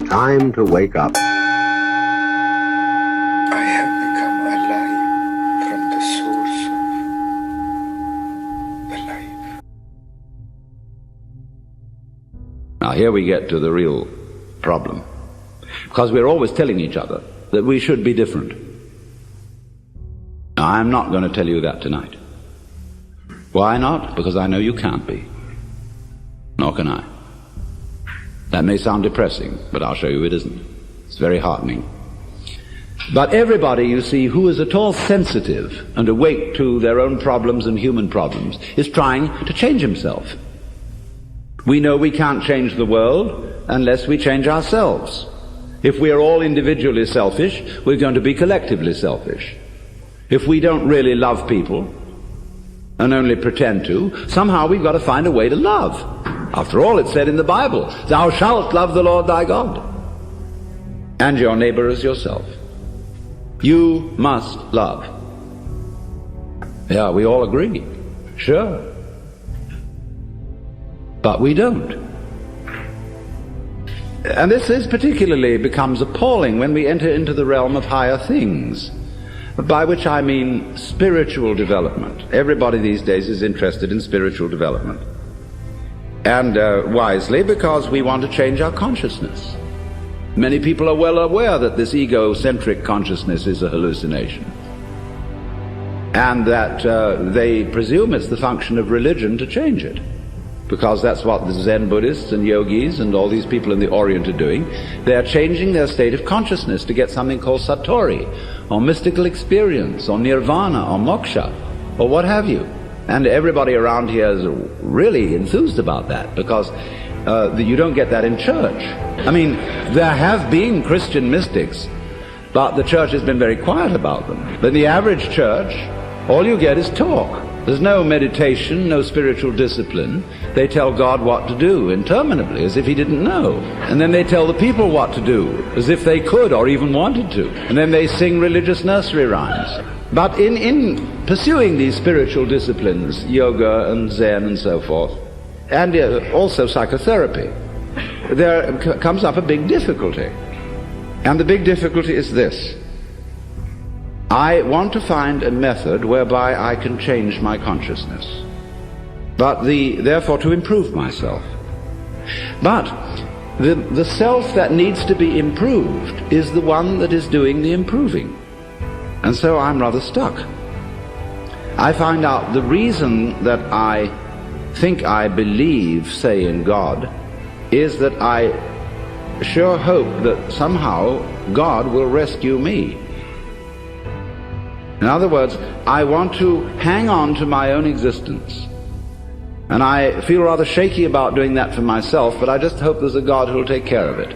time to wake up. I have become alive from the source of alive. Now here we get to the real problem, because we're always telling each other that we should be different. Now, I'm not going to tell you that tonight. Why not? Because I know you can't be. Nor can I. That may sound depressing, but I'll show you it isn't. It's very heartening. But everybody, you see, who is at all sensitive and awake to their own problems and human problems is trying to change himself. We know we can't change the world unless we change ourselves. If we are all individually selfish, we're going to be collectively selfish. If we don't really love people and only pretend to, somehow we've got to find a way to love. After all, it's said in the Bible, thou shalt love the Lord thy God and your neighbor as yourself. You must love. Yeah, we all agree. Sure. But we don't. And this particularly becomes appalling when we enter into the realm of higher things, by which I mean spiritual development. Everybody these days is interested in spiritual development. And wisely, because we want to change our consciousness. Many people are well aware that this egocentric consciousness is a hallucination, and that they presume it's the function of religion to change it, because that's what the Zen Buddhists and yogis and all these people in the Orient are doing. They're changing their state of consciousness to get something called satori, or mystical experience, or nirvana, or moksha, or what have you. And everybody around here is really enthused about that, because you don't get that in church. I mean, there have been Christian mystics, but the church has been very quiet about them. But in the average church, all you get is talk. There's no meditation, no spiritual discipline. They tell God what to do interminably, as if he didn't know. And then they tell the people what to do, as if they could or even wanted to. And then they sing religious nursery rhymes. But in pursuing these spiritual disciplines, yoga and Zen and so forth, and also psychotherapy, there comes up a big difficulty. And the big difficulty is this. I want to find a method whereby I can change my consciousness, but therefore to improve myself. But the self that needs to be improved is the one that is doing the improving. And so I'm rather stuck. I find out the reason that I think I believe, say, in God, is that I sure hope that somehow God will rescue me. In other words, I want to hang on to my own existence. And I feel rather shaky about doing that for myself, but I just hope there's a God who will take care of it.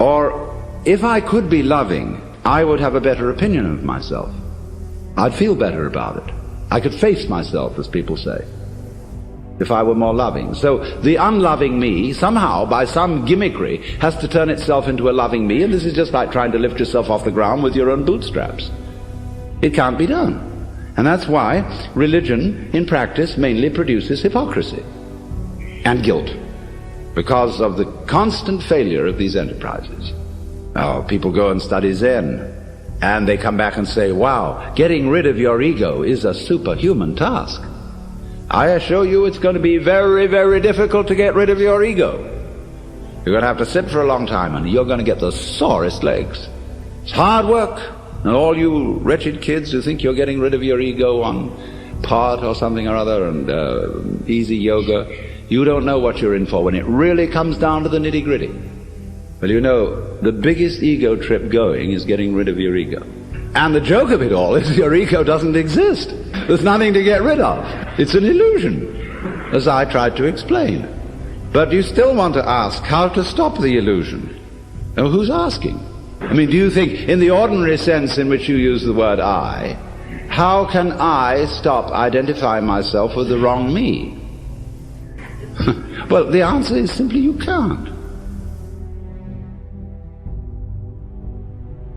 Or, if I could be loving, I would have a better opinion of myself. I'd feel better about it. I could face myself, as people say, if I were more loving. So the unloving me, somehow, by some gimmickry, has to turn itself into a loving me, and this is just like trying to lift yourself off the ground with your own bootstraps. It can't be done. And that's why religion, in practice, mainly produces hypocrisy and guilt, because of the constant failure of these enterprises. Now, people go and study Zen, and they come back and say, wow, getting rid of your ego is a superhuman task. I assure you it's going to be very, very difficult to get rid of your ego. You're going to have to sit for a long time, and you're going to get the sorest legs. It's hard work. And all you wretched kids who think you're getting rid of your ego on pot or something or other and easy yoga, you don't know what you're in for when it really comes down to the nitty-gritty. Well, you know, the biggest ego trip going is getting rid of your ego. And the joke of it all is your ego doesn't exist. There's nothing to get rid of. It's an illusion, as I tried to explain. But you still want to ask how to stop the illusion. Now, who's asking? I mean, do you think, in the ordinary sense in which you use the word I, how can I stop identifying myself with the wrong me? Well, the answer is simply you can't.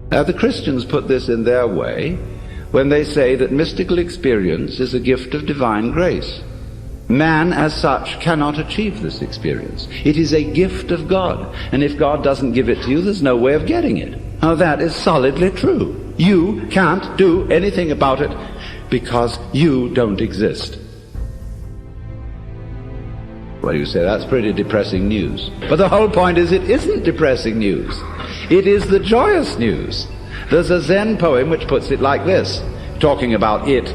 Now, the Christians put this in their way when they say that mystical experience is a gift of divine grace. Man as such cannot achieve this experience. It is a gift of God, and if God doesn't give it to you, there's no way of getting it. Now that is solidly true. You can't do anything about it because you don't exist. Well, you say, that's pretty depressing news. But the whole point is, it isn't depressing news. It is the joyous news. There's a Zen poem which puts it like this, talking about it.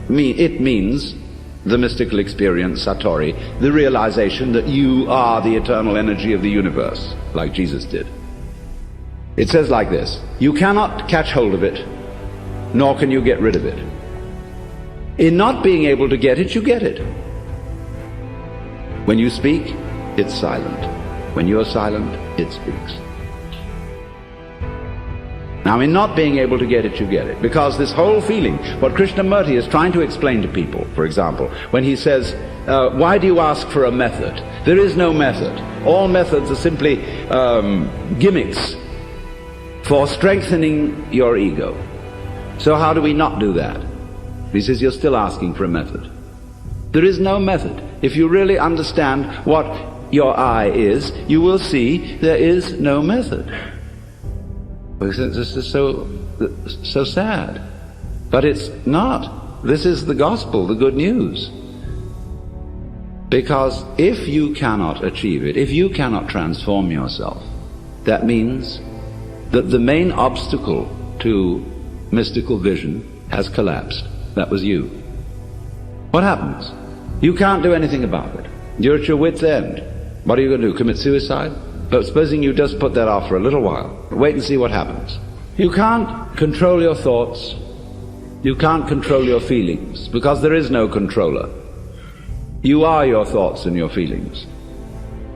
It means the mystical experience, Satori, the realization that you are the eternal energy of the universe, like Jesus did. It says like this: you cannot catch hold of it, nor can you get rid of it. In not being able to get it, you get it. When you speak, it's silent. When you're silent, it speaks. Now, in not being able to get it, you get it. Because this whole feeling, what Krishnamurti is trying to explain to people, for example, when he says, why do you ask for a method? There is no method. All methods are simply gimmicks for strengthening your ego. So how do we not do that? He says, you're still asking for a method. There is no method. If you really understand what your I is, you will see there is no method. This is so sad. But it's not. This is the gospel, the good news. Because if you cannot achieve it, if you cannot transform yourself, that means that the main obstacle to mystical vision has collapsed. That was you. What happens? You can't do anything about it. You're at your wit's end. What are you going to do? Commit suicide? But supposing you just put that off for a little while, wait and see what happens. You can't control your thoughts. You can't control your feelings, because there is no controller. You are your thoughts and your feelings.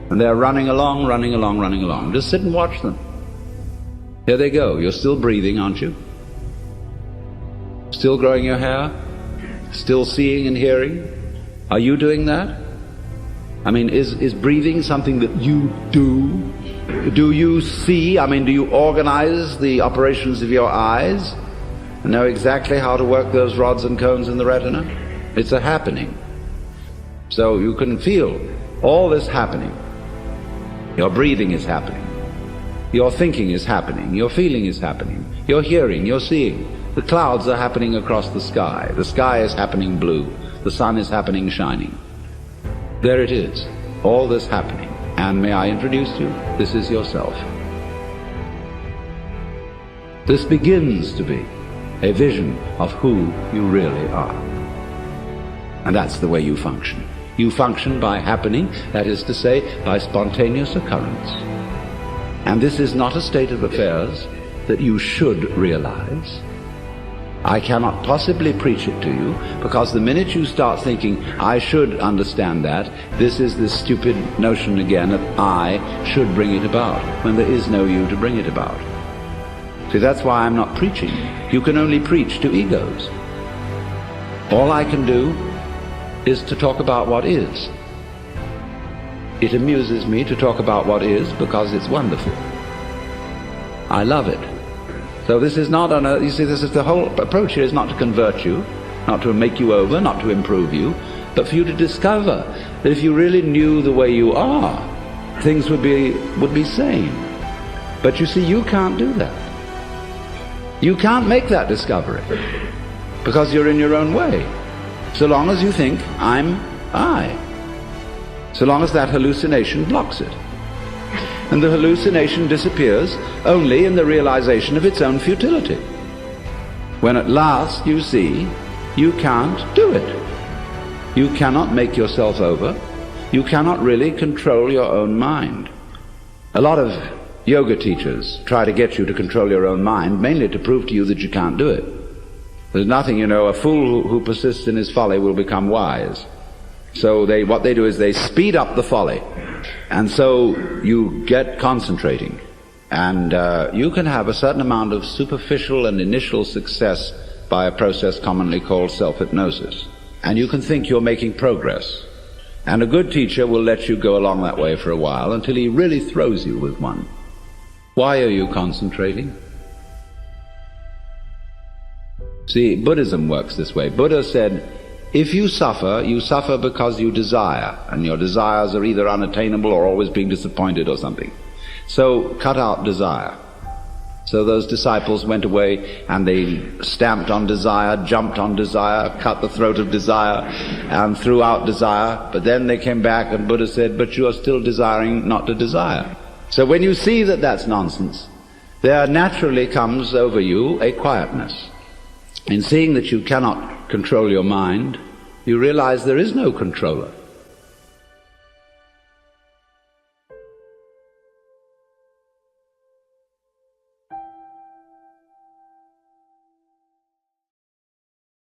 And they're running along, running along, running along. Just sit and watch them. Here they go. You're still breathing, aren't you? Still growing your hair? Still seeing and hearing? Are you doing that? I mean, is breathing something that you do? Do you see? I mean, do you organize the operations of your eyes and know exactly how to work those rods and cones in the retina? It's a happening. So you can feel all this happening. Your breathing is happening. Your thinking is happening. Your feeling is happening. Your hearing, your seeing. The clouds are happening across the sky. The sky is happening blue. The sun is happening shining. There it is, all this happening. And may I introduce you? This is yourself. This begins to be a vision of who you really are. And that's the way you function. You function by happening, that is to say, by spontaneous occurrence. And this is not a state of affairs that you should realize. I cannot possibly preach it to you, because the minute you start thinking, I should understand that, this is this stupid notion again of I should bring it about, when there is no you to bring it about. See, that's why I'm not preaching. You can only preach to egos. All I can do is to talk about what is. It amuses me to talk about what is because it's wonderful. I love it. So this is not you see, this is the whole approach here is not to convert you, not to make you over, not to improve you, but for you to discover that if you really knew the way you are, things would be sane. But you see, you can't do that. You can't make that discovery because you're in your own way. So long as you think, I'm I. So long as that hallucination blocks it. And the hallucination disappears only in the realization of its own futility. When at last you see you can't do it. You cannot make yourself over. You cannot really control your own mind. A lot of yoga teachers try to get you to control your own mind, mainly to prove to you that you can't do it. There's nothing, a fool who persists in his folly will become wise. So what they do is they speed up the folly. And so you get concentrating. And you can have a certain amount of superficial and initial success by a process commonly called self-hypnosis. And you can think you're making progress. And a good teacher will let you go along that way for a while until he really throws you with one. Why are you concentrating? See, Buddhism works this way. Buddha said, if you suffer because you desire, and your desires are either unattainable or always being disappointed or something. So cut out desire. So those disciples went away and they stamped on desire, jumped on desire, cut the throat of desire and threw out desire. But then they came back and Buddha said, but you are still desiring not to desire. So when you see that that's nonsense, there naturally comes over you a quietness. In seeing that you cannot control your mind, you realize there is no controller.